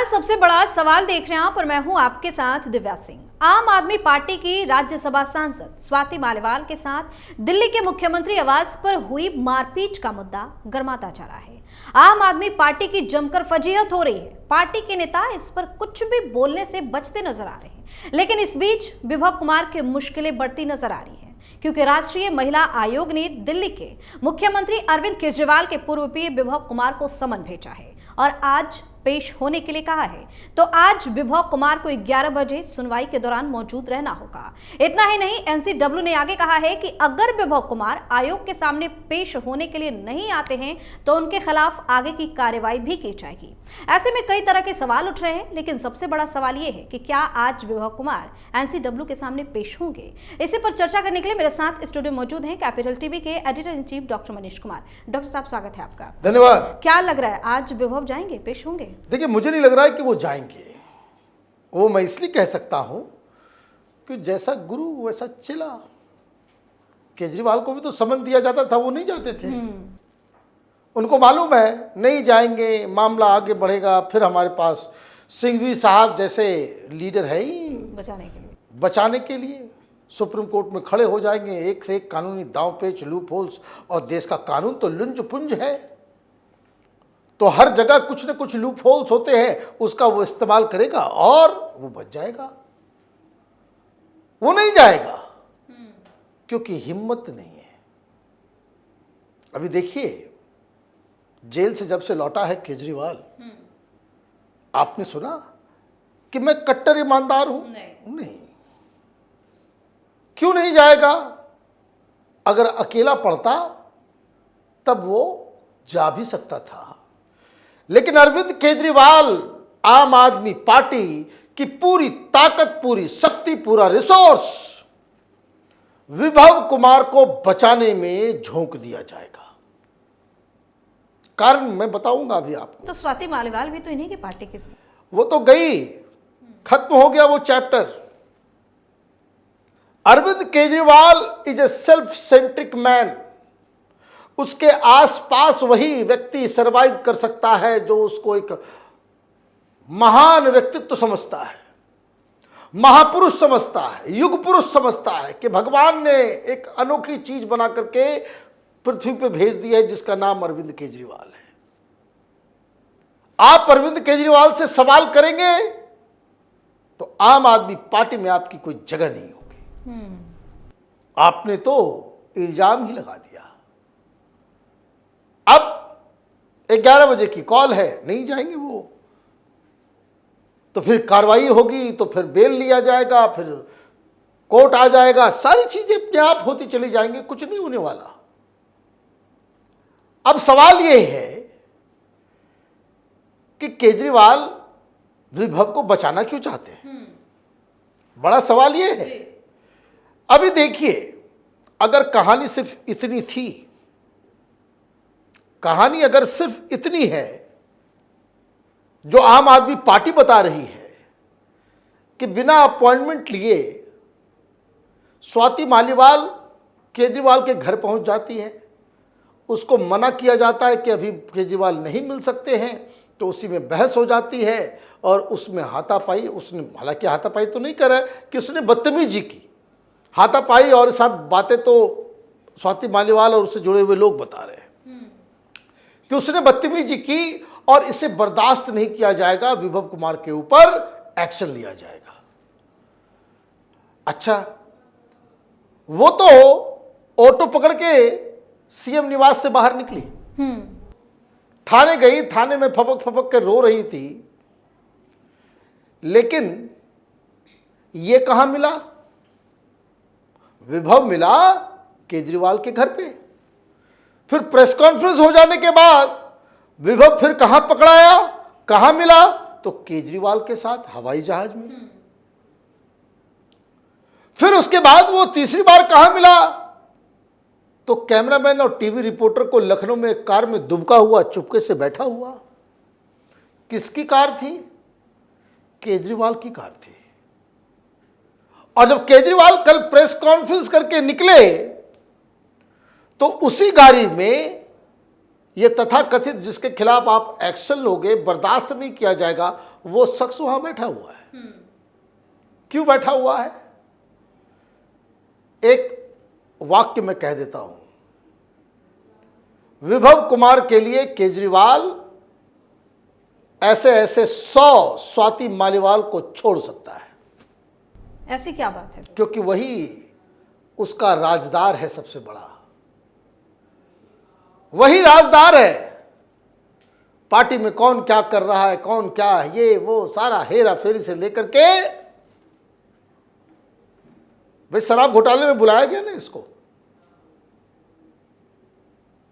सबसे बड़ा सवाल देख रहे हैं आप और मैं हूं आपके साथ दिव्या सिंह। आम आदमी पार्टी की राज्यसभा सांसद स्वाति मालीवाल के साथ दिल्ली के मुख्यमंत्री आवास पर हुई मारपीट का मुद्दा गर्माता जा रहा है। आम आदमी पार्टी की जमकर फजीहत हो रही है। पार्टी के नेता इस पर कुछ भी बोलने से बचते नजर आ रहे हैं, लेकिन इस बीच विभव कुमार की मुश्किलें बढ़ती नजर आ रही है, क्योंकि राष्ट्रीय महिला आयोग ने दिल्ली के मुख्यमंत्री अरविंद केजरीवाल के पूर्व पीए विभव कुमार को समन भेजा है और आज पेश होने के लिए कहा है। तो आज विभव कुमार को 11 बजे सुनवाई के दौरान मौजूद रहना होगा। इतना ही नहीं, एनसीडब्ल्यू ने आगे कहा है कि अगर विभव कुमार आयोग के सामने पेश होने के लिए नहीं आते हैं तो उनके खिलाफ आगे की कार्रवाई भी की जाएगी। ऐसे में कई तरह के सवाल उठ रहे हैं, लेकिन सबसे बड़ा सवाल यह है कि क्या आज विभव कुमार एनसीडब्ल्यू के सामने पेश होंगे। इसी पर चर्चा करने के लिए मेरे साथ स्टूडियो मौजूद हैं कैपिटल टीवी के editor in chief doctor Manish Kumar. Doctor साहब, स्वागत है आपका। धन्यवाद। क्या लग रहा है, आज विभव जाएंगे, पेश होंगे? देखिए, मुझे नहीं लग रहा है कि वो जाएंगे। वो मैं इसलिए कह सकता हूं कि जैसा गुरु वैसा चेला। केजरीवाल को भी तो समन दिया जाता था, वो नहीं जाते थे। उनको मालूम है नहीं जाएंगे, मामला आगे बढ़ेगा, फिर हमारे पास सिंघवी साहब जैसे लीडर है ही बचाने के लिए सुप्रीम कोर्ट में खड़े हो जाएंगे। एक से एक कानूनी दांव पेच, लूप होल्स, और देश का कानून तो लुंज पुंज है, तो हर जगह कुछ न कुछ लूप होल्स होते हैं, उसका वो इस्तेमाल करेगा और वो बच जाएगा। वो नहीं जाएगा क्योंकि हिम्मत नहीं है। अभी देखिए, जेल से जब से लौटा है केजरीवाल, आपने सुना कि मैं कट्टर ईमानदार हूं? नहीं। क्यों नहीं जाएगा? अगर अकेला पड़ता तब वो जा भी सकता था, लेकिन अरविंद केजरीवाल आम आदमी पार्टी की पूरी ताकत, पूरी शक्ति, पूरा रिसोर्स विभव कुमार को बचाने में झोंक दिया जाएगा। कारण मैं बताऊंगा अभी आपको। तो स्वाति मालीवाल भी तो इन्हीं की पार्टी की, वो तो गई, खत्म हो गया वो chapter. Arvind Kejriwal is a self centric man. उसके आसपास वही व्यक्ति सरवाइव कर सकता है जो उसको एक महान व्यक्तित्व समझता है, महापुरुष समझता है, युग पुरुष समझता है कि भगवान ने एक अनोखी चीज बना करके पृथ्वी पे भेज दिया है, जिसका नाम अरविंद केजरीवाल है। आप अरविंद केजरीवाल से सवाल करेंगे तो आम आदमी पार्टी में आपकी कोई जगह नहीं होगी। आपने तो इल्जाम ही लगा दिया। अब 11 बजे की कॉल है, नहीं जाएंगे वो, तो फिर कार्रवाई होगी, तो फिर बेल लिया जाएगा, फिर कोर्ट आ जाएगा, सारी चीजें अपने आप होती चली जाएंगी, कुछ नहीं होने वाला। अब सवाल यह है कि केजरीवाल विभव को बचाना क्यों चाहते हैं? बड़ा सवाल यह है। अभी देखिए, अगर कहानी सिर्फ इतनी थी, कहानी अगर सिर्फ इतनी है जो आम आदमी पार्टी बता रही है कि बिना अपॉइंटमेंट लिए स्वाति मालीवाल केजरीवाल के घर पहुंच जाती है, उसको मना किया जाता है कि अभी केजरीवाल नहीं मिल सकते हैं, तो उसी में बहस हो जाती है और उसमें हाथापाई, उसने हालांकि हाथापाई तो नहीं करा कि उसने बदतमीजी की, हाथापाई और सब बातें तो स्वाति मालीवाल और उससे जुड़े हुए लोग बता रहे हैं कि उसने बदतमीजी की और इसे बर्दाश्त नहीं किया जाएगा, विभव कुमार के ऊपर एक्शन लिया जाएगा। अच्छा, वो तो ऑटो पकड़ के सीएम निवास से बाहर निकली, थाने गई, थाने में फपक फपक के रो रही थी, लेकिन ये कहां मिला? विभव मिला केजरीवाल के घर पे। फिर प्रेस कॉन्फ्रेंस हो जाने के बाद विभव फिर कहां पकड़ाया, कहां मिला? तो केजरीवाल के साथ हवाई जहाज में। फिर उसके बाद वो तीसरी बार कहां मिला? तो कैमरामैन और टीवी रिपोर्टर को लखनऊ में एक कार में दुबका हुआ, चुपके से बैठा हुआ। किसकी कार थी? केजरीवाल की कार थी। और जब केजरीवाल कल प्रेस कॉन्फ्रेंस करके निकले तो उसी गाड़ी में ये तथाकथित जिसके खिलाफ आप एक्शन लोगे, बर्दाश्त नहीं किया जाएगा, वो शख्स वहां बैठा हुआ है। क्यों बैठा हुआ है? एक वाक्य में कह देता हूं, विभव कुमार के लिए केजरीवाल ऐसे ऐसे 100 स्वाति मालीवाल को छोड़ सकता है। ऐसी क्या बात है? क्योंकि वही उसका राजदार है, सबसे बड़ा वही राजदार है। पार्टी में कौन क्या कर रहा है, कौन क्या है, ये वो सारा हेरा फेरी से लेकर के, भाई शराब घोटाले में बुलाया गया ना इसको,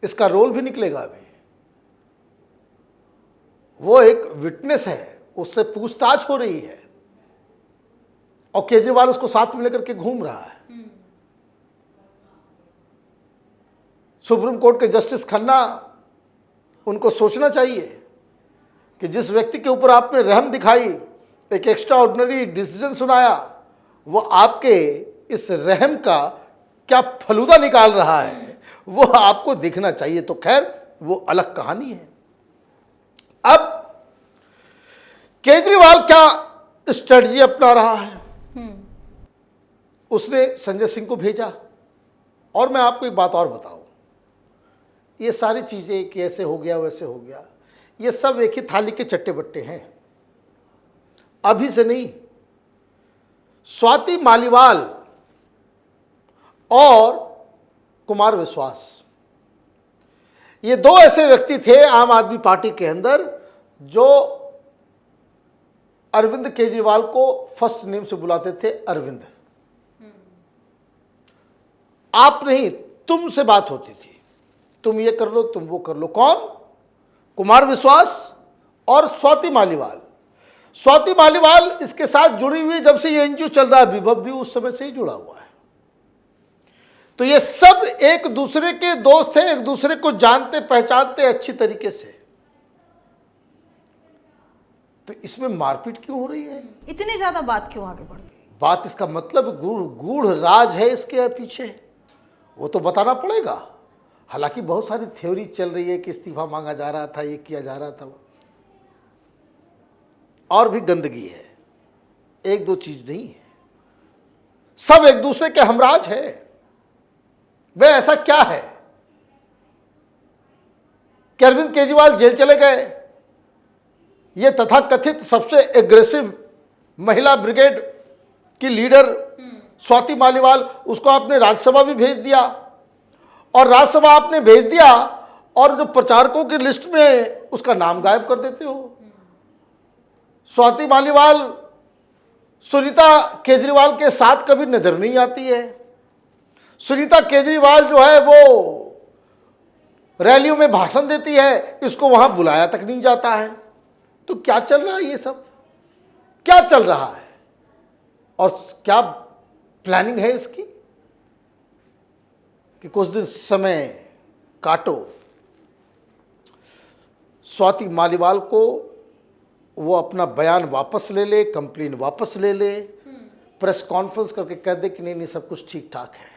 इसका रोल भी निकलेगा अभी। वो एक विटनेस है, उससे पूछताछ हो रही है और केजरीवाल उसको साथ में लेकर के घूम रहा है। सुप्रीम कोर्ट के जस्टिस खन्ना, उनको सोचना चाहिए कि जिस व्यक्ति के ऊपर आपने रहम दिखाई, एक एक्स्ट्रा ऑर्डिनरी डिसीजन सुनाया, वो आपके इस रहम का क्या फलूदा निकाल रहा है, वो आपको दिखना चाहिए। तो खैर वो अलग कहानी है। अब केजरीवाल क्या स्ट्रेटजी अपना रहा है? उसने संजय सिंह को भेजा। और मैं आपको एक बात और बताऊं, ये सारी चीजें कि ऐसे हो गया वैसे हो गया, ये सब एक ही थाली के चट्टे बट्टे हैं, अभी से नहीं। स्वाति मालीवाल और कुमार विश्वास, ये दो ऐसे व्यक्ति थे आम आदमी पार्टी के अंदर जो अरविंद केजरीवाल को फर्स्ट नेम से बुलाते थे, अरविंद। आप नहीं, तुमसे बात होती थी, तुम ये कर लो, तुम वो कर लो। कौन? कुमार विश्वास और स्वाति मालीवाल। स्वाति मालीवाल इसके साथ जुड़ी हुई जब से ये एनजीओ चल रहा है, विभव भी उस समय से ही जुड़ा हुआ है। तो ये सब एक दूसरे के दोस्त हैं, एक दूसरे को जानते पहचानते अच्छी तरीके से। तो इसमें मारपीट क्यों हो रही है? इतनी ज्यादा बात क्यों आगे बढ़ गई? बात इसका मतलब गूढ़ राज है इसके पीछे, वो तो बताना पड़ेगा। हालांकि बहुत सारी थ्योरी चल रही है कि इस्तीफा मांगा जा रहा था, ये किया जा रहा था, और भी गंदगी है, एक दो चीज नहीं है, सब एक दूसरे के हमराज है। वे ऐसा क्या है कि अरविंद केजरीवाल जेल चले गए, ये तथाकथित सबसे एग्रेसिव महिला ब्रिगेड की लीडर स्वाति मालीवाल, उसको आपने राज्यसभा भी भेज दिया, और राज्यसभा आपने भेज दिया और जो प्रचारकों की लिस्ट में उसका नाम गायब कर देते हो। स्वाति मालीवाल सुनीता केजरीवाल के साथ कभी नजर नहीं आती है। सुनीता केजरीवाल जो है वो रैलियों में भाषण देती है, इसको वहां बुलाया तक नहीं जाता है। तो क्या चल रहा है? ये सब क्या चल रहा है और क्या प्लानिंग है इसकी कि कुछ दिन समय काटो, स्वाति मालीवाल को वो अपना बयान वापस ले ले, कंप्लेन वापस ले ले, प्रेस कॉन्फ्रेंस करके कह दे कि नहीं नहीं सब कुछ ठीक ठाक है।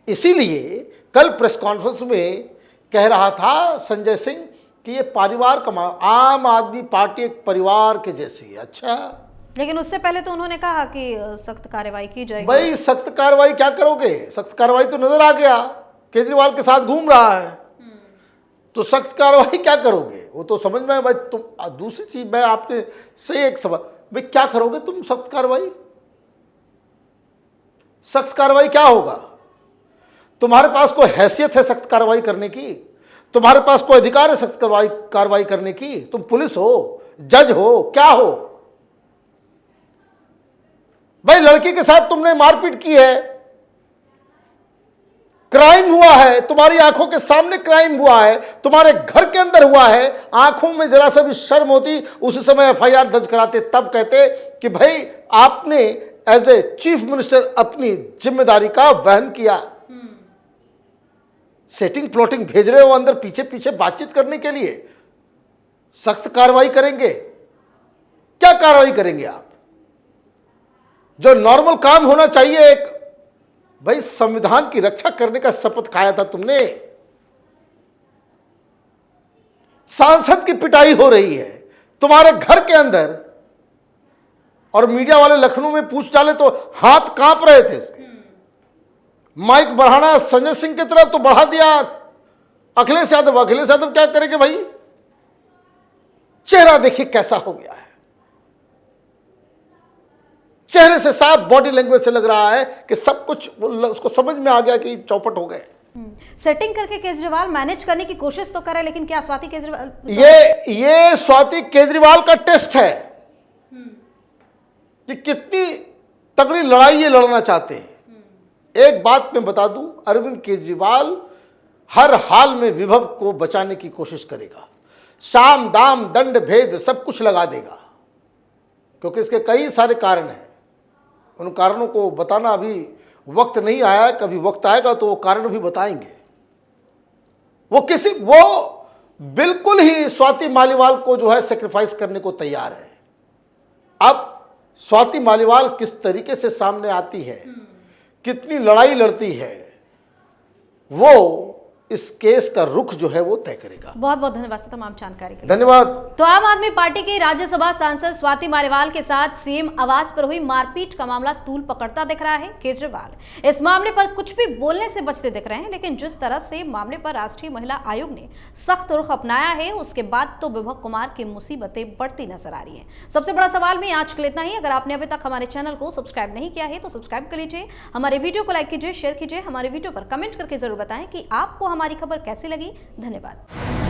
इसीलिए कल प्रेस कॉन्फ्रेंस में कह रहा था संजय सिंह कि ये परिवार का, आम आदमी पार्टी एक परिवार के जैसी है। अच्छा, लेकिन उससे पहले तो उन्होंने कहा कि सख्त कार्रवाई की जाएगी। भाई सख्त कार्रवाई क्या करोगे? सख्त कार्रवाई तो नजर आ गया, केजरीवाल के साथ घूम रहा है, तो सख्त कार्रवाई क्या करोगे? वो तो समझ में भाई। तुम दूसरी चीज, मैं आपने सही एक सवाल, भाई क्या करोगे तुम सख्त कार्रवाई? सख्त कार्रवाई क्या होगा? तुम्हारे पास कोई हैसियत है सख्त कार्रवाई करने की? तुम्हारे पास कोई अधिकार है सख्त कार्रवाई करने की? तुम पुलिस हो, जज हो, क्या हो? भाई लड़की के साथ तुमने मारपीट की है, क्राइम हुआ है, तुम्हारी आंखों के सामने क्राइम हुआ है, तुम्हारे घर के अंदर हुआ है, आंखों में जरा सा भी शर्म होती उसी समय एफआईआर दर्ज कराते, तब कहते कि भाई आपने एज ए चीफ मिनिस्टर अपनी जिम्मेदारी का वहन किया। सेटिंग प्लॉटिंग भेज रहे हो अंदर पीछे पीछे बातचीत करने के लिए। सख्त कार्रवाई करेंगे? क्या कार्रवाई करेंगे आप? जो नॉर्मल काम होना चाहिए, एक भाई संविधान की रक्षा करने का शपथ खाया था तुमने, सांसद की पिटाई हो रही है तुम्हारे घर के अंदर, और मीडिया वाले लखनऊ में पूछ डाले तो हाथ कांप रहे थे इसके। माइक बढ़ाना संजय सिंह की तरफ तो बढ़ा दिया अखिलेश यादव। अखिलेश यादव क्या करेंगे भाई? चेहरा देखिए कैसा हो गया है, चेहरे से साफ, बॉडी लैंग्वेज से लग रहा है कि सब कुछ उसको समझ में आ गया कि चौपट हो गए। सेटिंग करके केजरीवाल मैनेज करने की कोशिश तो करे, लेकिन क्या स्वाति केजरीवाल, ये स्वाति केजरीवाल का टेस्ट है कि कितनी तगड़ी लड़ाई ये लड़ना चाहते हैं। एक बात मैं बता दूं, अरविंद केजरीवाल हर हाल में विभव को बचाने की कोशिश करेगा, साम दाम दंड भेद सब कुछ लगा देगा, क्योंकि इसके कई सारे कारण हैं। उन कारणों को बताना अभी वक्त नहीं आया है, कभी वक्त आएगा तो वो कारण भी बताएंगे। वो बिल्कुल ही स्वाति मालीवाल को जो है सेक्रीफाइस करने को तैयार है। अब स्वाति मालीवाल किस तरीके से सामने आती है, कितनी लड़ाई लड़ती है, वो इस केस का रुख जो है वो तय करेगा। बहुत बहुत धन्यवाद सर तमाम जानकारी के लिए। धन्यवाद। तो आम आदमी पार्टी की राज्यसभा सांसद स्वाति मालीवाल के साथ सीएम आवास पर हुई मारपीट का मामला तूल पकड़ता दिख रहा है। केजरीवाल इस मामले पर कुछ भी बोलने से बचते दिख रहे हैं, लेकिन जिस तरह से मामले पर राष्ट्रीय महिला आयोग ने सख्त रुख अपनाया है, उसके बाद तो विभव कुमार की मुसीबतें बढ़ती नजर आ रही है। सबसे बड़ा सवाल में आज के लिए इतना ही। अगर आपने अभी तक हमारे चैनल को सब्सक्राइब नहीं किया है तो सब्सक्राइब कर लीजिए, हमारे वीडियो को लाइक कीजिए, शेयर कीजिए, हमारे वीडियो पर कमेंट करके जरूर बताएं कि आपको हमारी खबर कैसी लगी। धन्यवाद।